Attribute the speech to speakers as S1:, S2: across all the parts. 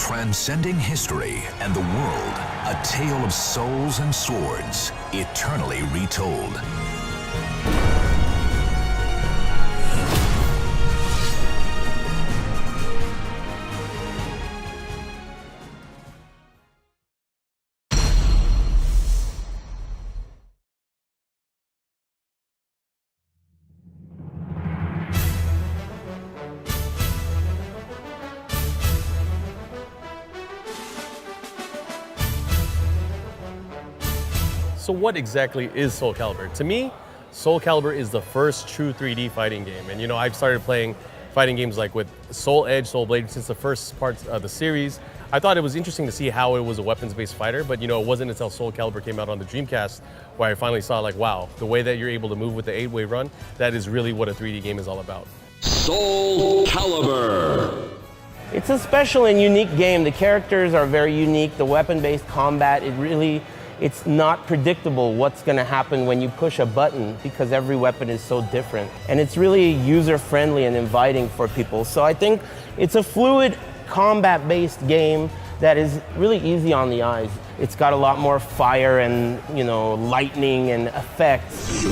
S1: Transcending history and the world, a tale of souls and swords, eternally retold.
S2: So what exactly is SoulCalibur? To me, SoulCalibur is the first true 3D fighting game. And I've started playing fighting games like with Soul Edge, Soul Blade since the first parts of the series. I thought it was interesting to see how it was a weapons-based fighter, but it wasn't until SoulCalibur came out on the Dreamcast where I finally saw like, wow, the way that you're able to move with the 8-way run, that is really what a 3D game is all about.
S3: SoulCalibur.
S4: It's a special and unique game. The characters are very unique. The weapon-based combat, it's not predictable what's going to happen when you push a button because every weapon is so different. And it's really user-friendly and inviting for people. So I think it's a fluid, combat-based game that is really easy on the eyes. It's got a lot more fire and, lightning and effects.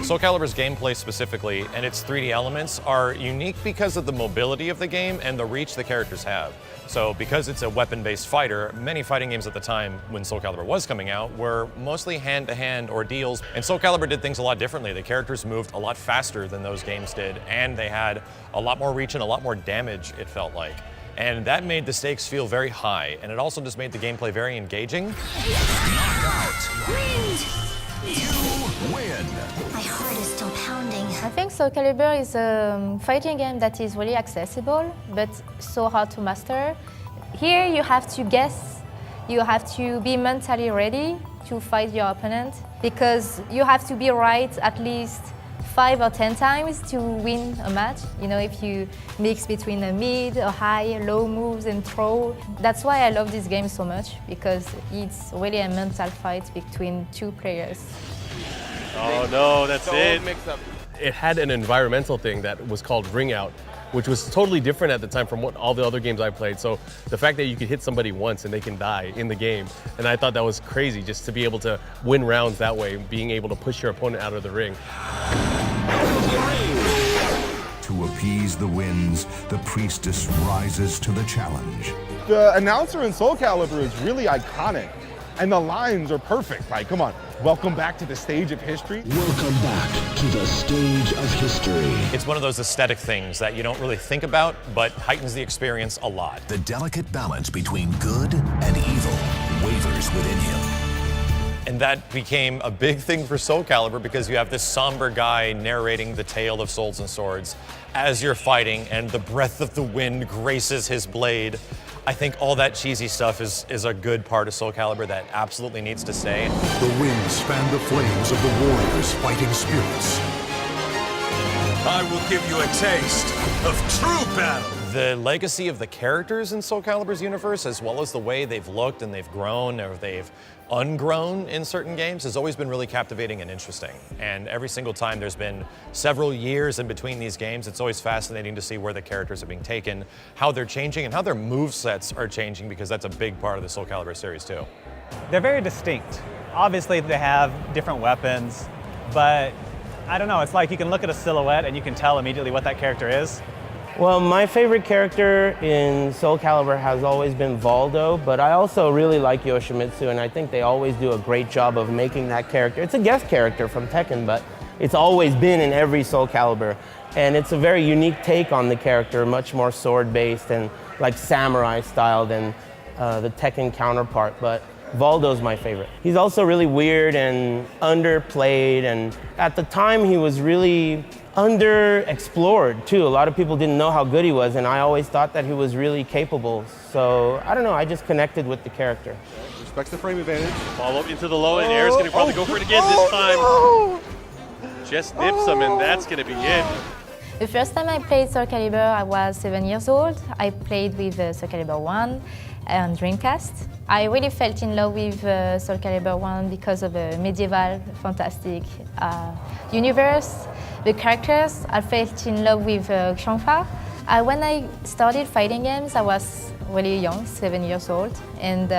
S5: SoulCalibur's gameplay specifically and its 3D elements are unique because of the mobility of the game and the reach the characters have. So because it's a weapon-based fighter, many fighting games at the time when SoulCalibur was coming out were mostly hand-to-hand ordeals, and SoulCalibur did things a lot differently. The characters moved a lot faster than those games did, and they had a lot more reach and a lot more damage, it felt like. And that made the stakes feel very high, and it also just made the gameplay very engaging.
S1: Knockout. You win.
S6: My heart is still pounding.
S7: I think SoulCalibur is a fighting game that is really accessible, but so hard to master. Here you have to guess, you have to be mentally ready to fight your opponent, because you have to be right at least 5 or 10 times to win a match. If you mix between a mid, a high, low moves and throw. That's why I love this game so much, because it's really a mental fight between two players.
S2: Oh no, that's it. It had an environmental thing that was called Ring Out, which was totally different at the time from what all the other games I played. So the fact that you could hit somebody once and they can die in the game, and I thought that was crazy just to be able to win rounds that way, being able to push your opponent out of the ring.
S1: To appease the winds, the priestess rises to the challenge.
S8: The announcer in SoulCalibur is really iconic, and the lines are perfect. Like, come on, welcome back to the stage of history.
S3: Welcome back to the stage of history.
S5: It's one of those aesthetic things that you don't really think about, but heightens the experience a lot.
S1: The delicate balance between good and evil wavers within him.
S5: And that became a big thing for SoulCalibur because you have this somber guy narrating the tale of souls and swords as you're fighting, and the breath of the wind graces his blade. I think all that cheesy stuff is a good part of SoulCalibur that absolutely needs to stay.
S1: The winds fan the flames of the warriors' fighting spirits.
S9: I will give you a taste of true battle.
S5: The legacy of the characters in SoulCalibur's universe, as well as the way they've looked and they've grown or they've ungrown in certain games, has always been really captivating and interesting. And every single time there's been several years in between these games, it's always fascinating to see where the characters are being taken, how they're changing, and how their movesets are changing, because that's a big part of the SoulCalibur series too.
S10: They're very distinct. Obviously they have different weapons, but I don't know, it's like you can look at a silhouette and you can tell immediately what that character is.
S4: Well, my favorite character in SoulCalibur has always been Valdo, but I also really like Yoshimitsu, and I think they always do a great job of making that character. It's a guest character from Tekken, but it's always been in every SoulCalibur. And it's a very unique take on the character, much more sword-based and like samurai style than the Tekken counterpart, but Valdo's my favorite. He's also really weird and underplayed, and at the time he was really underexplored too. A lot of people didn't know how good he was, and I always thought that he was really capable. So I don't know, I just connected with the character.
S8: Respects the frame advantage.
S2: Follow up into the low, and Air's gonna probably go for it again this time. Just nips him, and that's gonna be it.
S7: The first time I played SoulCalibur, I was 7 years old. I played with SoulCalibur 1 and Dreamcast. I really felt in love with SoulCalibur 1 because of the medieval, fantastic universe. The characters, I felt in love with Xiongfa. When I started fighting games, I was really young, 7 years old, and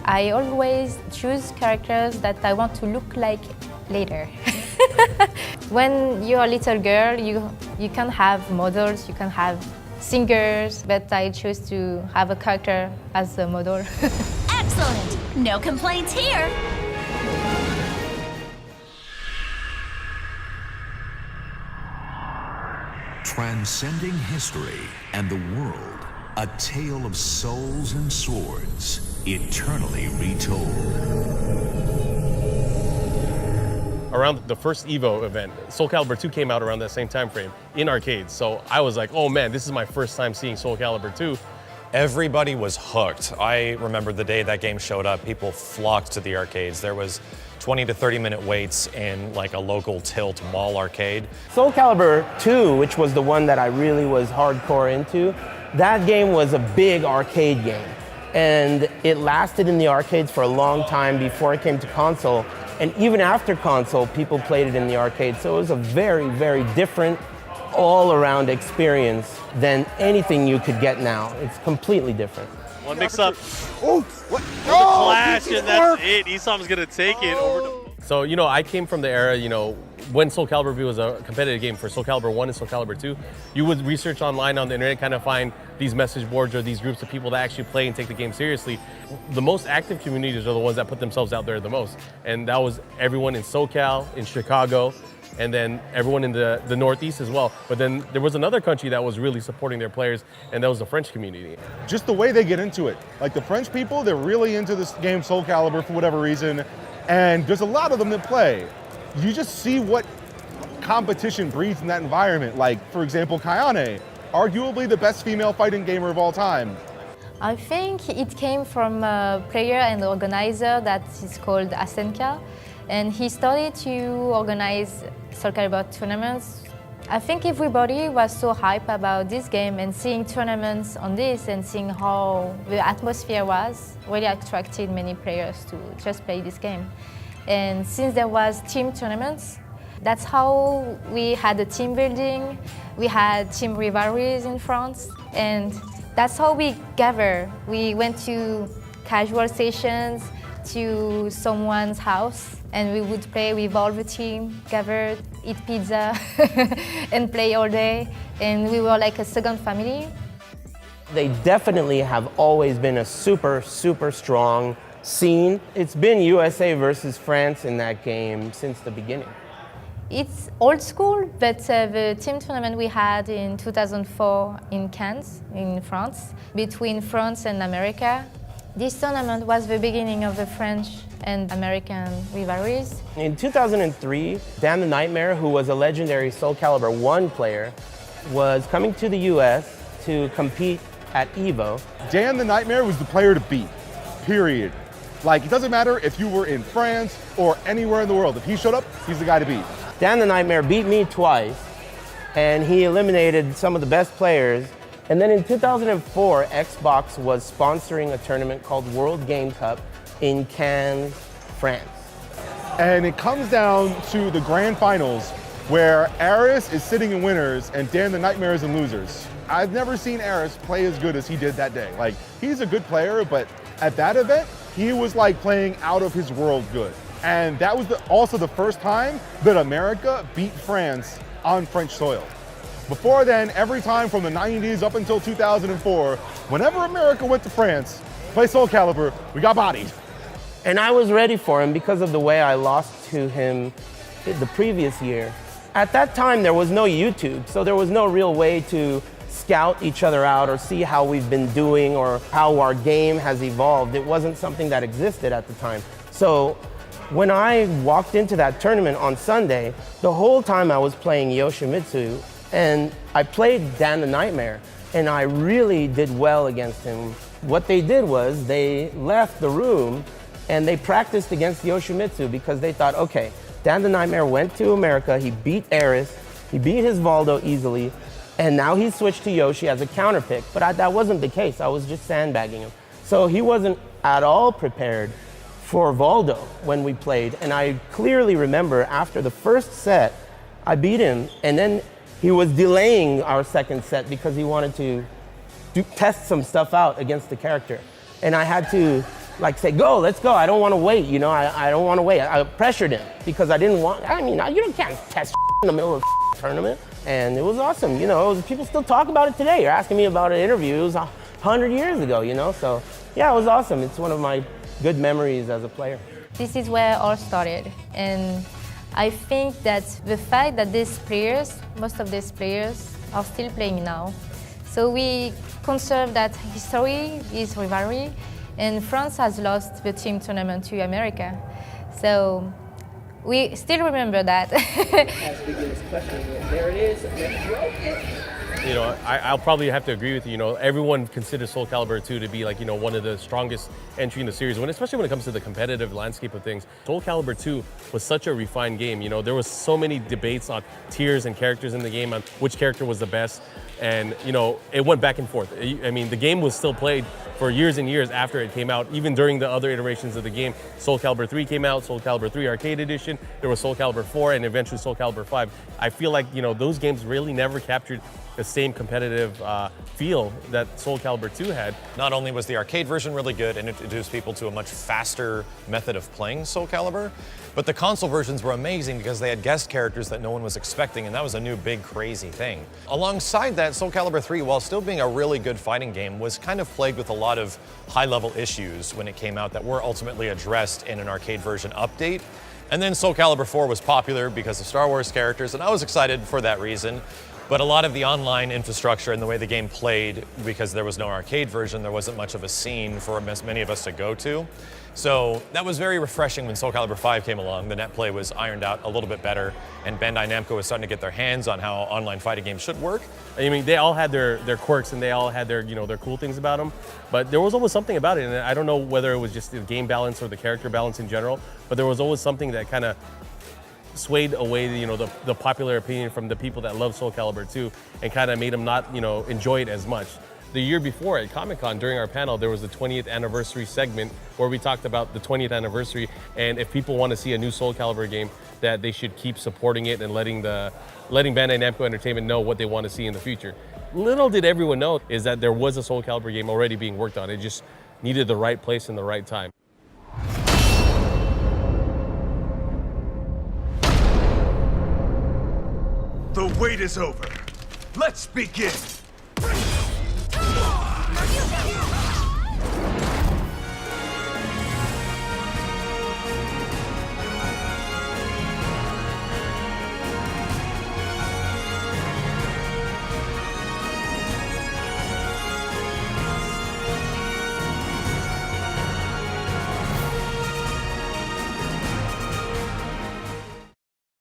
S7: I always choose characters that I want to look like later. When you're a little girl, you can have models, you can have singers, but I choose to have a character as a model.
S6: Excellent! No complaints here!
S1: Transcending history and the world, a tale of souls and swords, eternally retold.
S2: Around the first EVO event, SoulCalibur 2 came out around that same time frame in arcades. So I was like, oh man, this is my first time seeing SoulCalibur 2.
S5: Everybody was hooked. I remember the day that game showed up, people flocked to the arcades. There was 20 to 30 minute waits in like a local Tilt mall arcade.
S4: SoulCalibur 2, which was the one that I really was hardcore into, that game was a big arcade game. And it lasted in the arcades for a long time before it came to console. And even after console, people played it in the arcade. So it was a very, very different all-around experience than anything you could get now. It's completely different.
S11: One mix up.
S8: Oh, what?
S11: The clash, and that's it. Esam's gonna take it over to...
S2: So, you know, I came from the era, you know, when SoulCalibur was a competitive game for SoulCalibur 1 and SoulCalibur 2, you would research online on the internet, kind of find these message boards or these groups of people that actually play and take the game seriously. The most active communities are the ones that put themselves out there the most. And that was everyone in SoCal, in Chicago, and then everyone in the Northeast as well. But then there was another country that was really supporting their players, and that was the French community.
S8: Just the way they get into it. Like the French people, they're really into this game SoulCalibur for whatever reason, and there's a lot of them that play. You just see what competition breeds in that environment. Like, for example, Kayane, arguably the best female fighting gamer of all time.
S7: I think it came from a player and organizer that is called Asenka, and he started to organize SoulCalibur tournaments. I think everybody was so hyped about this game, and seeing tournaments on this and seeing how the atmosphere was really attracted many players to just play this game. And since there was team tournaments, that's how we had the team building, we had team rivalries in France, and that's how we gather. We went to casual sessions, to someone's house, and we would play with all the team, gather, eat pizza, and play all day. And we were like a second family.
S4: They definitely have always been a super, super strong scene. It's been USA versus France in that game since the beginning.
S7: It's old school, but the team tournament we had in 2004 in Cannes, in France, between France and America, this tournament was the beginning of the French and American rivalries.
S4: In 2003, Dan the Nightmare, who was a legendary SoulCalibur 1 player, was coming to the US to compete at EVO.
S8: Dan the Nightmare was the player to beat, period. Like, it doesn't matter if you were in France or anywhere in the world. If he showed up, he's the guy to beat.
S4: Dan the Nightmare beat me twice, and he eliminated some of the best players. And then in 2004, Xbox was sponsoring a tournament called World Game Cup in Cannes, France.
S8: And it comes down to the grand finals where Aris is sitting in winners and Dan the Nightmare is in losers. I've never seen Aris play as good as he did that day. Like, he's a good player, but at that event, he was like playing out of his world good. And that was also the first time that America beat France on French soil. Before then, every time from the 90s up until 2004, whenever America went to France, play SoulCalibur, we got bodied.
S4: And I was ready for him because of the way I lost to him the previous year. At that time, there was no YouTube, so there was no real way to scout each other out or see how we've been doing or how our game has evolved. It wasn't something that existed at the time. So when I walked into that tournament on Sunday, the whole time I was playing Yoshimitsu, and I played Dan the Nightmare, and I really did well against him. What they did was they left the room and they practiced against Yoshimitsu because they thought, okay, Dan the Nightmare went to America, he beat Aris, he beat his Valdo easily, and now he switched to Yoshi as a counterpick. But that wasn't the case, I was just sandbagging him. So he wasn't at all prepared for Valdo when we played. And I clearly remember after the first set, I beat him, and then he was delaying our second set because he wanted to test some stuff out against the character. And I had to like say, go, let's go. I don't want to wait, you know, I don't want to wait. I pressured him because I didn't want, I mean, you can't test in the middle of a tournament. And it was awesome, you know, people still talk about it today. You're asking me about an interview, it was 100 years ago, you know? So yeah, it was awesome. It's one of my good memories as a player.
S7: This is where it all started. And I think that the fact that these players, most of these players, are still playing now. So we conserve that history, this rivalry, and France has lost the team tournament to America. So we still remember that.
S4: That's the biggest question. There it is.
S2: You know, I'll probably have to agree with you. You know, everyone considers SoulCalibur 2 to be like, you know, one of the strongest entry in the series, especially when it comes to the competitive landscape of things. SoulCalibur 2 was such a refined game. You know, there was so many debates on tiers and characters in the game, on which character was the best. And, you know, it went back and forth. I mean, the game was still played for years and years after it came out, even during the other iterations of the game. SoulCalibur 3 came out, SoulCalibur 3 Arcade Edition, there was SoulCalibur 4, and eventually SoulCalibur 5. I feel like, you know, those games really never captured the same competitive feel that SoulCalibur 2 had.
S5: Not only was the arcade version really good and introduced people to a much faster method of playing SoulCalibur, but the console versions were amazing because they had guest characters that no one was expecting, and that was a new big crazy thing. Alongside that, SoulCalibur 3, while still being a really good fighting game, was kind of plagued with a lot of high-level issues when it came out that were ultimately addressed in an arcade version update. And then SoulCalibur 4 was popular because of Star Wars characters, and I was excited for that reason. But a lot of the online infrastructure and the way the game played, because there was no arcade version, there wasn't much of a scene for many of us to go to. So that was very refreshing when SoulCalibur 5 came along. The net play was ironed out a little bit better, and Bandai Namco was starting to get their hands on how online fighting games should work.
S2: I mean, they all had their quirks and they all had their, you know, their cool things about them, but there was always something about it. And I don't know whether it was just the game balance or the character balance in general, but there was always something that kind of swayed away, you know, the popular opinion from the people that love SoulCalibur 2 and kind of made them not, you know, enjoy it as much. The year before at Comic-Con, during our panel, there was the 20th anniversary segment where we talked about the 20th anniversary, and if people want to see a new SoulCalibur game, that they should keep supporting it and letting Bandai Namco Entertainment know what they want to see in the future. Little did everyone know is that there was a SoulCalibur game already being worked on. It just needed the right place and the right time.
S9: The wait is over. Let's begin.